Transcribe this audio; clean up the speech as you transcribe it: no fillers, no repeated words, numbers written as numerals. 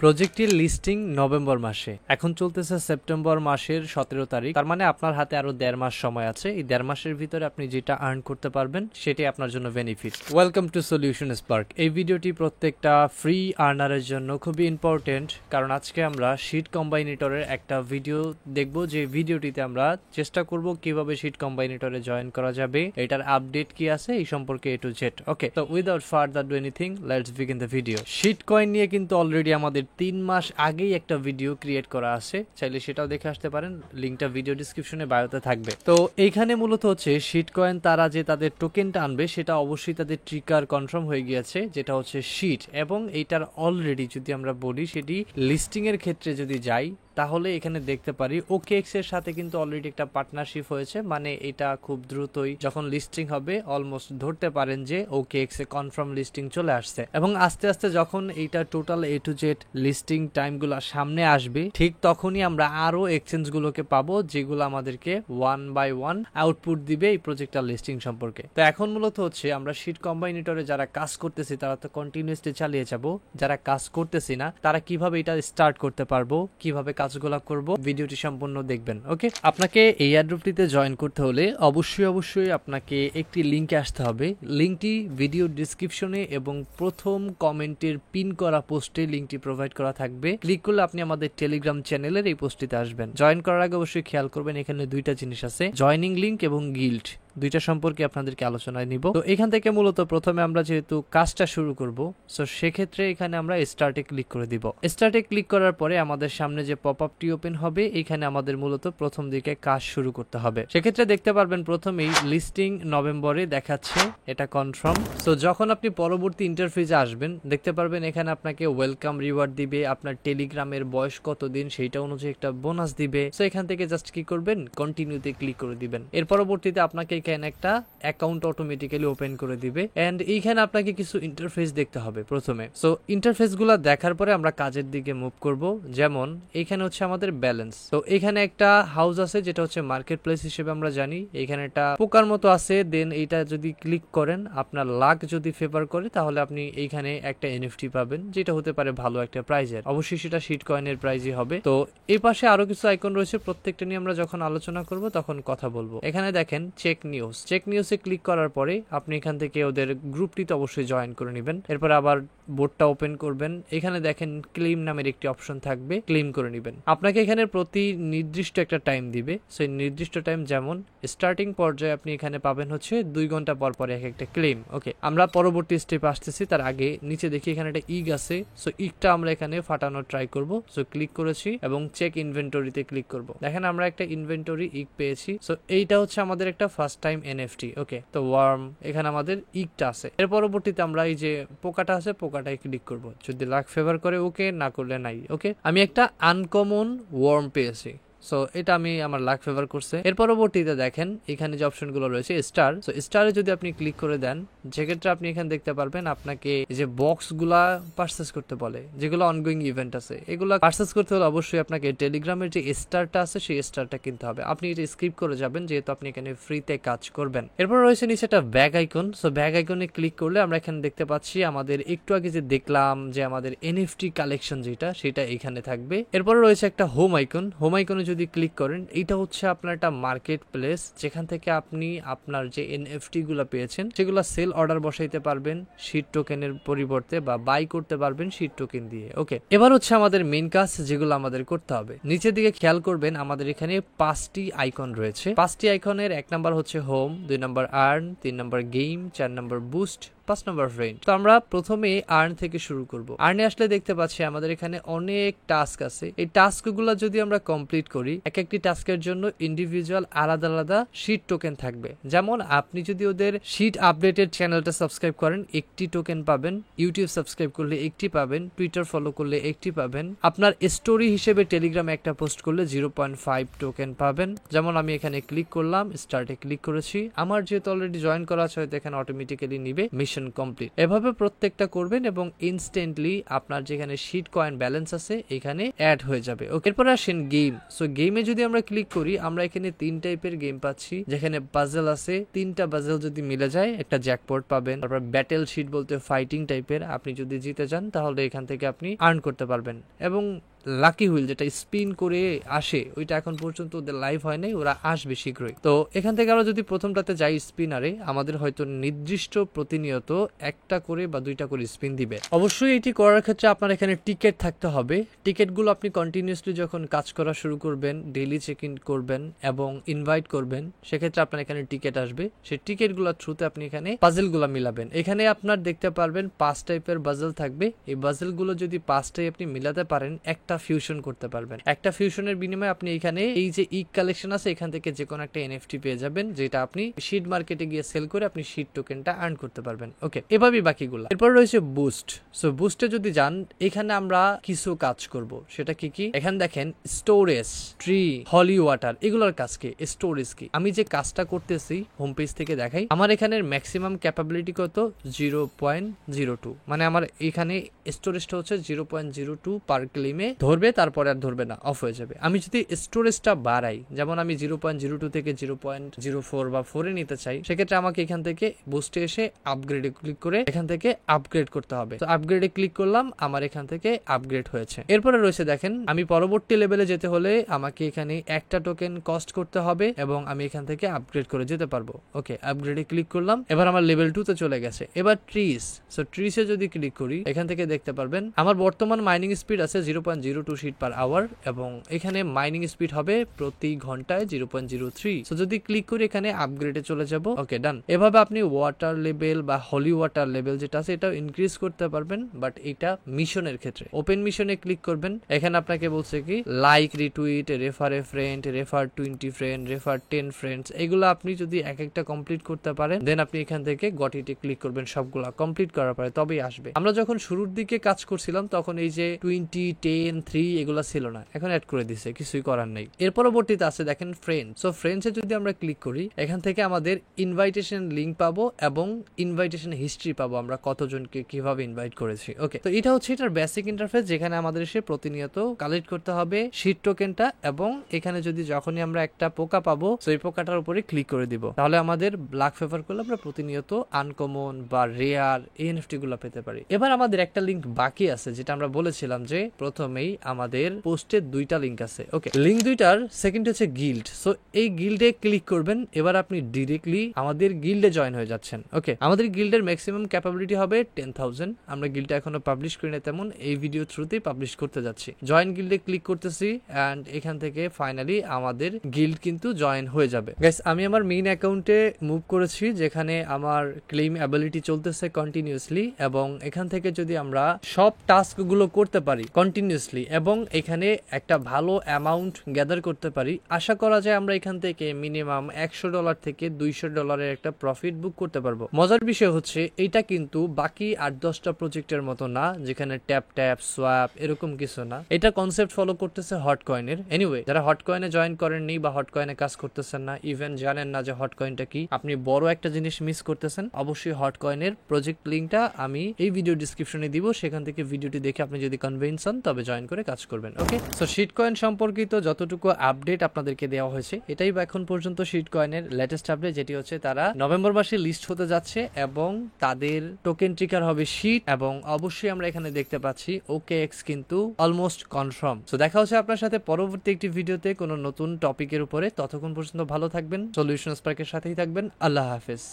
প্রজেক্টের listing November মাসে, এখন চলতেছে সেপ্টেম্বর মাসের 17 তারিখ। তার মানে আপনার হাতে আরো 1.5 মাস সময় আছে। এই 1.5 মাসের ভিতরে আপনি যেটা আর্ন করতে পারবেন সেটাই আপনার জন্য benefit. Welcome to solution spark. এই ভিডিওটি প্রত্যেকটা ফ্রি আর্নারের জন্য খুবই ইম্পর্টেন্ট, কারণ আজকে আমরা শিট কম্বাইনেটরের একটা ভিডিও দেখব, যে ভিডিওটিতে আমরা চেষ্টা করব কিভাবে শিট কম্বাইনেটরে জয়েন করা যাবে, এটার আপডেট কি আছে এই সম্পর্কে এ টু জেড। ওকে, তো without further do anything, let's begin the video. শিট কয়েন নিয়ে কিন্তু অলরেডি আমাদের 3 মাস আগেই একটা ভিডিও ক্রিয়েট করা আছে, চাইলে সেটাও দেখে আসতে পারেন, লিঙ্কটা ভিডিও ডিসক্রিপশনে বায়োতে থাকবে। তো এইখানে মূলত হচ্ছে শিট কয়েন তারা যে তাদের টোকেনটা আনবে সেটা অবশ্যই তাদের ট্রিগার কনফার্ম হয়ে গিয়েছে, যেটা হচ্ছে শিট, এবং এইটার অলরেডি যদি আমরা বলি সেটি লিস্টিং এর ক্ষেত্রে যদি যাই তাহলে এখানে দেখতে পারি ওকেএক্স এর সাথে কিন্তু অলরেডি একটা পার্টনারশিপ হয়েছে। মানে এটা খুব দ্রুতই যখন লিস্টিং হবে অলমোস্ট ধরতে পারেন যে ওকেএক্স এ কনফার্ম লিস্টিং চলে আসছে, এবং আস্তে আস্তে যখন এইটা total A to Z listing টাইমগুলো সামনে আসবে ঠিক তখনই আমরা আরো এক্সচেঞ্জ গুলোকে পাবো যেগুলো আমাদেরকে 1 বাই 1 আউটপুট দিবে এই প্রজেক্টটা লিস্টিং সম্পর্কে। তো এখন মূলত হচ্ছে আমরা শিট কম্বাইনেটরে যারা কাজ করতেছি তারা তো কন্টিনিউয়াসলি চালিয়ে যাব, যারা কাজ করতেছি না তারা কিভাবে এটা স্টার্ট করতে পারবো, কিভাবে কাজগুলো করব, ভিডিওটি সম্পূর্ণ দেখবেন। ওকে, আপনাকে এই এয়ারড্রপটিতে জয়েন করতে হলে অবশ্যই আপনাকে একটি লিংকে আসতে হবে। লিংকটি ভিডিও ডিসক্রিপশনে এবং প্রথম কমেন্টের পিন করা পোস্টে লিংকটি প্রোভাইড করা থাকবে। ক্লিক করলে আপনি আমাদের টেলিগ্রাম চ্যানেলের এই পোস্টটিতে আসবেন। জয়েন করার আগে অবশ্যই খেয়াল করবেন এখানে দুইটা জিনিস আছে, জয়নিং লিংক এবং গিল্ড, দুইটা সম্পর্কে আপনাদেরকে আলোচনায় নিব। তো এখান থেকে মূলত প্রথমে আমরা যেহেতু কাজটা শুরু করব, সো সেক্ষেত্রে এখানে আমরা স্টার্টে ক্লিক করে দিব। স্টার্টে ক্লিক করার পরে আমাদের সামনে যে পপ আপটি ওপেন হবে, এখানে আমাদের মূলত প্রথম দিকে কাজ শুরু করতে হবে। সেক্ষেত্রে দেখতে পারবেন প্রথমেই লিস্টিং নভেম্বরে দেখাচ্ছে, এটা কনফার্ম। সো যখন আপনি পরবর্তী ইন্টারফেসে আসবেন দেখতে পারবেন এখানে আপনাকে ওয়েলকাম রিওয়ার্ড দিবে, আপনার টেলিগ্রামের বয়স কতদিন সেইটা অনুযায়ী একটা বোনাস দিবে। সো এখান থেকে জাস্ট কি করবেন, কন্টিনিউতে ক্লিক করে দিবেন। এর পরবর্তীতে আপনাকে এখানে একটা অ্যাকাউন্ট অটোমেটিক্যালি ওপেন করে দিবে, এন্ড এইখানে আপনাকে কিছু ইন্টারফেস দেখতে হবে প্রথমে। সো ইন্টারফেস গুলা দেখার পরে আমরা কাজের দিকে মুভ করব। যেমন এখানে হচ্ছে আমাদের ব্যালেন্স। তো এখানে একটা হাউস আছে যেটা হচ্ছে মার্কেট প্লেস হিসেবে আমরা জানি, এখানে একটা পোকার মতো আছে। দেন এইটা যদি ক্লিক করেন, আপনার লাক যদি ফেভার করে তাহলে আপনি এইখানে একটা এনএফটি পাবেন, যেটা হতে পারে ভালো একটা প্রাইজের, অবশ্যই সেটা শিট কয়েনের প্রাইজই হবে। তো এই পাশে আরো কিছু আইকন রয়েছে, প্রত্যেকটা নিয়ে আমরা যখন আলোচনা করব তখন কথা বলবো। এখানে দেখেন চেক নিউজ, চেক নিউজে ক্লিক করার পরে আপনি এখান থেকে ওদের গ্রুপটিতে অবশ্যই জয়েন করে নেবেন। এরপর আবার বোর্ডটা ওপেন করবেন, এখানে দেখেন ক্লেম নামের একটি অপশন থাকবে, ক্লেম করে নেবেন। আপনাকে এখানে প্রতি নির্দিষ্ট একটা টাইম দিবে, সেই নির্দিষ্ট টাইম যেমন স্টার্টিং পর্যায়ে আপনি এখানে পাবেন হচ্ছে 2 ঘন্টা পর পর এক একটা ক্লেম। ওকে, আমরা পরবর্তী স্টেপ আসতেছি, তার আগে নিচে দেখি এখানে একটা ইগ আছে। সো ইগটা আমরা এখানে ফাটানোর ট্রাই করব। সো ক্লিক করেছি এবং চেক ইনভেন্টরিতে ক্লিক করব। দেখেন আমরা একটা ইনভেন্টরি ইগ পেয়েছি। সো এইটা হচ্ছে আমাদের একটা ফার্স্ট টাইম এনএফটি। ওকে, তো ওয়ার্ম, এখানে আমাদের ইগটা আছে। এর পরবর্তীতে আমরা এই যে পোকাটা আছে পোকাটায় ক্লিক করব, যদি লাক ফেভার করে ওকে, না করলে নাই। ওকে, আমি একটা আনকমন ওয়ার্ম পেয়েছি, সো এটা আমি আমার লাক ফেভার করছে। এর পরবর্তীতে দেখেন এখানে যে অপশনগুলো রয়েছে স্টার, সো স্টারে যদি আপনি ক্লিক করে দেন সেক্ষেত্রে আপনি এখানে দেখতে পারবেন আপনাকে যে বক্সগুলা পারচেস করতে বলে, যেগুলো অনগোয়িং ইভেন্ট আছে, এগুলো পারচেস করতে হলে অবশ্যই আপনাকে টেলিগ্রামের যে স্টারটা আছে সেই স্টারটা কিনতে হবে। আপনি এটা স্কিপ করে যাবেন যেহেতু আপনি এখানে ফ্রিতে কাজ করবেন। এরপর রয়েছে নিচে একটা ব্যাগ আইকন, সো ব্যাগ আইকনে ক্লিক করলে আমরা এখানে দেখতে পাচ্ছি আমাদের একটু আগে যে দেখলাম যে আমাদের এনএফটি কালেকশন যেটা সেটা এখানে থাকবে। এরপর রয়েছে একটা হোম আইকন, হোম আইকনে যদি ক্লিক করেন এইটা হচ্ছে আপনার একটা মার্কেট প্লেস, যেখান থেকে আপনি আপনার যে এনএফটি গুলো পেয়েছেন সেগুলো সেল অর্ডার বসাইতে পারবেন শিট টোকেনের পরিবর্তে, বা বাই করতে পারবেন শিট টোকেন দিয়ে। ওকে, এবার হচ্ছে আমাদের মেইন কাজ যেগুলো আমাদের করতে হবে। নিচের দিকে খেয়াল করবেন আমাদের এখানে 5টি আইকন রয়েছে। 5টি আইকনের 1 নাম্বার হচ্ছে home, 2 number earn, 3 number game, 4 number boost, 5 number friend. তো আমরা প্রথমে আর্ন থেকে শুরু করব। আর্নে আসলে দেখতে পাচ্ছি আমাদের এখানে অনেক টাস্ক আছে। এই টাস্কগুলো যদি আমরা কমপ্লিট করি, এক একটি টাস্কের জন্য ইন্ডিভিজুয়াল আলাদা আলাদা শিট টোকেন থাকবে। যেমন আপনি যদি ওদের শিট আপডেটেড চ্যানেলটা সাবস্ক্রাইব করেন একটি টোকেন পাবেন, ইউটিউব সাবস্ক্রাইব করলে একটি পাবেন, টুইটার ফলো করলে একটি পাবেন, আপনার স্টোরি হিসেবে টেলিগ্রামে একটা পোস্ট করলে 0.5 টোকেন পাবেন। যেমন আমি এখানে ক্লিক করলাম, স্টার্টে ক্লিক করেছি, আমার যেহেতু অলরেডি জয়েন করা আছে হয়তো এখানে অটোমেটিক্যালি নিবে। Mission mission complete. এভাবে প্রত্যেকটা করবেন এবং ইনস্ট্যান্টলি আপনার যেখানে শিট কয়েন ব্যালেন্স আছে এখানে অ্যাড হয়ে যাবে। ওকে, এরপর আসেন গেম। সো গেমে যদি আমরা ক্লিক করি আমরা এখানে 3 টাইপের গেম পাচ্ছি, যেখানে পাজল আছে, 3টা পাজল যদি মিলে যায় একটা জ্যাকপট পাবেন। তারপর ব্যাটেল শিট বলতে ফাইটিং টাইপের, আপনি যদি জিতে যান তাহলে এখান থেকে আপনি আর্ন করতে পারবেন। এবং লাকি হুইল যেটা স্পিন করে আসে ওইটা এখন পর্যন্ত ওদের লাইভ হয় নাই, ওরা আসবে শীঘ্রই। তো এখান থেকে আমরা যদি প্রথমটাতে যাই স্পিনারে, আমাদের হয়তো নির্দিষ্ট প্রতিনিয়ত একটা করে বা 2টা করে স্পিন দিবে। অবশ্যই এটি করার ক্ষেত্রে আপনার এখানে টিকেট থাকতে হবে। টিকেটগুলো আপনি কন্টিনিউসলি যখন কাজ করা শুরু করবেন, ডেইলি চেক ইন করবেন এবং ইনভাইট করবেন, সেক্ষেত্রে আপনার এখানে টিকেট আসবে। সেই টিকেটগুলোর থ্রুতে আপনি এখানে পাজলগুলো মিলাবেন। এখানে আপনার দেখতে পারবেন 5 টাইপের পাজল থাকবে। এই পাজলগুলো যদি 5টাই আপনি মিলাতে পারেন একটা ফিউশন করতে পারবেন। একটা ফিউশনের বিনিময়ে আপনি এখানে এই যে ইক কালেকশন আছে এখান থেকে যে কোনো একটা এনএফটি পেয়ে যাবেন, যেটা আপনি শিট মার্কেটে গিয়ে সেল করে আপনি শিট টোকেনটা আর্ন করতে পারবেন। ওকে, এভাবেই বাকিগুলো। এরপর রয়েছে বুস্ট। সো বুস্টে যদি যান এখানে আমরা কিছু কাজ করব। সেটা কি কি? এখানে দেখেন স্টোরেজ, ট্রি, হলি ওয়াটার, এগুলোর কাজ কি? স্টোরেজ কি? আমি যে কাজটা করতেছি হোম পেজ থেকে দেখাই। আমার এখানের ম্যাক্সিমাম ক্যাপাবিলিটি কত? 0.02, মানে আমার এখানে স্টোরেজটা হচ্ছে 0.02 পার ক্লেমে ধরবে, তারপরে আর ধরবে না, অফ হয়ে যাবে। আমি যদি স্টোরেজটা বাড়াই, যেমন আমি 0.02 থেকে 0.04 বা 4 নিতে চাই, সেক্ষেত্রে আমাকে এখান থেকে বুস্টে এসে আপগ্রেডে ক্লিক করে এখান থেকে আপগ্রেড করতে হবে। তো আপগ্রেডে ক্লিক করলাম, আমার এখান থেকে আপগ্রেড হয়েছে। এরপরে রয়েছে দেখেন আমি পরবর্তী লেভেলে যেতে হলে আমাকে এখানে একটা টোকেন কস্ট করতে হবে এবং আমি এখান থেকে আপগ্রেড করে যেতে পারবো। ওকে, আপগ্রেডে ক্লিক করলাম, এবার আমার লেভেল 2 তে চলে গেছে। এবার ট্রিস। সো ট্রিসে যদি ক্লিক করি এখান থেকে দেখতে পারবেন আমার বর্তমান মাইনিং স্পিড আছে 0.02 শিট পার আওয়ার এবং এখানে মাইনিং স্পিড হবে প্রতি ঘন্টায় 0.03। সো যদি ক্লিক করি এখানে আপগ্রেডে চলে যাব। ওকে, ডান। এভাবে আপনি ওয়াটার লেভেল বা হলি ওয়াটার লেভেল যেটা আছে এটাও ইনক্রিজ করতে পারবেন, বাট এটা মিশনের ক্ষেত্রে। ওপেন মিশনে ক্লিক করবেন, এখানে আপনাকে বলছে কি like, retweet, refer a friend, refer 20 friend, refer 10 friends, এগুলো আপনি যদি এক একটা কমপ্লিট করতে পারেন দেন আপনি এখান থেকে গটিতে ক্লিক করবেন। সবগুলা কমপ্লিট করার পরে তবেই আসবে। আমরা যখন শুরুর দিকে কাজ করছিলাম তখন এই যে 20, 10, 3 এগুলা ছিল না, এখন অ্যাড করে দিছে, কিছুই করার নেই। এর পরবর্তীতে আছে দেখেন ফ্রেন্ড। সো ফ্রেন্ডসে যদি আমরা ক্লিক করি এখান থেকে আমাদের ইনভাইটেশন লিংক পাবো এবং ইনভাইটেশন হিস্ট্রি পাবো, আমরা কতজনকে কিভাবে ইনভাইট করেছি। ওকে, তো এটা হচ্ছে এটার বেসিক ইন্টারফেস, যেখানে আমাদের এসে প্রতিনিয়ত কালেক্ট করতে হবে শিট টোকেনটা এবং এখানে যদি যখনই আমরা একটা পোকা পাবো সেই পোকাটার উপরে ক্লিক করে দিব, তাহলে আমাদের ব্ল্যাক ফেভার করলে আমরা প্রতিনিয়ত আনকমন বা রেয়ার এনএফটি গুলো পেতে পারি। এবার আমাদের একটা লিংক বাকি আছে, যেটা আমরা বলেছিলাম যে প্রথমেই আমাদের পোস্টে 2টা লিংক আছে। ওকে, লিংক 2টার সেকেন্ড হচ্ছে গিল্ড। সো এই গিল্ডে ক্লিক করবেন, এবার আপনি ডিরেক্টলি আমাদের গিল্ডে জয়েন হয়ে যাচ্ছেন। ওকে, আমাদের গিল্ডের ম্যাক্সিমাম ক্যাপাবিলিটি হবে 10,000। আমরা গিল্ডটা এখনো পাবলিশ করি না, তেমন এই ভিডিও থ্রুতেই পাবলিশ করতে যাচ্ছি। জয়েন গিল্ডে ক্লিক করতেছি এন্ড এখান থেকে ফাইনালি আমাদের গিল্ড কিন্তু জয়েন হয়ে যাবে। গাইস, আমি আমার মেইন অ্যাকাউন্টে মুভ করেছি, যেখানে আমার ক্লেম অ্যাবিলিটি চলতেছে কন্টিনিউসলি এবং এখান থেকে যদি আমরা সব টাস্ক গুলো করতে পারি কন্টিনিউসলি এবং এখানে একটা ভালো অ্যামাউন্ট গ্যাদার করতে পারি, আশা করা যায় আমরা এখান থেকে মিনিমাম $100 থেকে $200 একটা প্রফিট বুক করতে পারবো। মজার বিষয় হচ্ছে এটা কিন্তু বাকি 8-10টা প্রজেক্টের মতো না, যেখানে ট্যাপ ট্যাপ সোয়াপ এরকম কিছু না। এটা কনসেপ্ট ফলো করতেছে হট কয়েনের। এনিওয়ে, যারা হট কয়েনে জয়েন করেননি বা হট কয়েনে কাজ করতেছেন না, ইভেন জানেন না যে হট কয়েনটা কি, আপনি বড় একটা জিনিস মিস করতেছেন। অবশ্যই হট কয়েনের প্রজেক্ট লিংকটা আমি এই ভিডিও ডিসক্রিপশনে দিব, সেখান থেকে ভিডিওটি দেখে আপনি যদি কনভিন্স হন তবে জয়েন করে কাজ করবেন। ওকে, সো শিট কয়েন সম্পর্কিত যতটুকু আপডেট আপনাদেরকে দেওয়া হয়েছে এটাই এখন পর্যন্ত শিট কয়েনের লেটেস্ট আপডেট, যেটি হচ্ছে তারা নভেম্বর মাসে লিস্ট হতে যাচ্ছে এবং তাদের টোকেন ট্রিগার হবে শিট এবং অবশ্যই আমরা এখানে দেখতে পাচ্ছি OKX কিন্তু অলমোস্ট কনফার্ম। সো দেখা হচ্ছে আপনার সাথে পরবর্তী একটি ভিডিওতে কোনো নতুন টপিকের উপরে। ততক্ষণ পর্যন্ত ভালো থাকবেন, সলিউশন স্পার্কের সাথেই থাকবেন। আল্লাহ হাফেজ।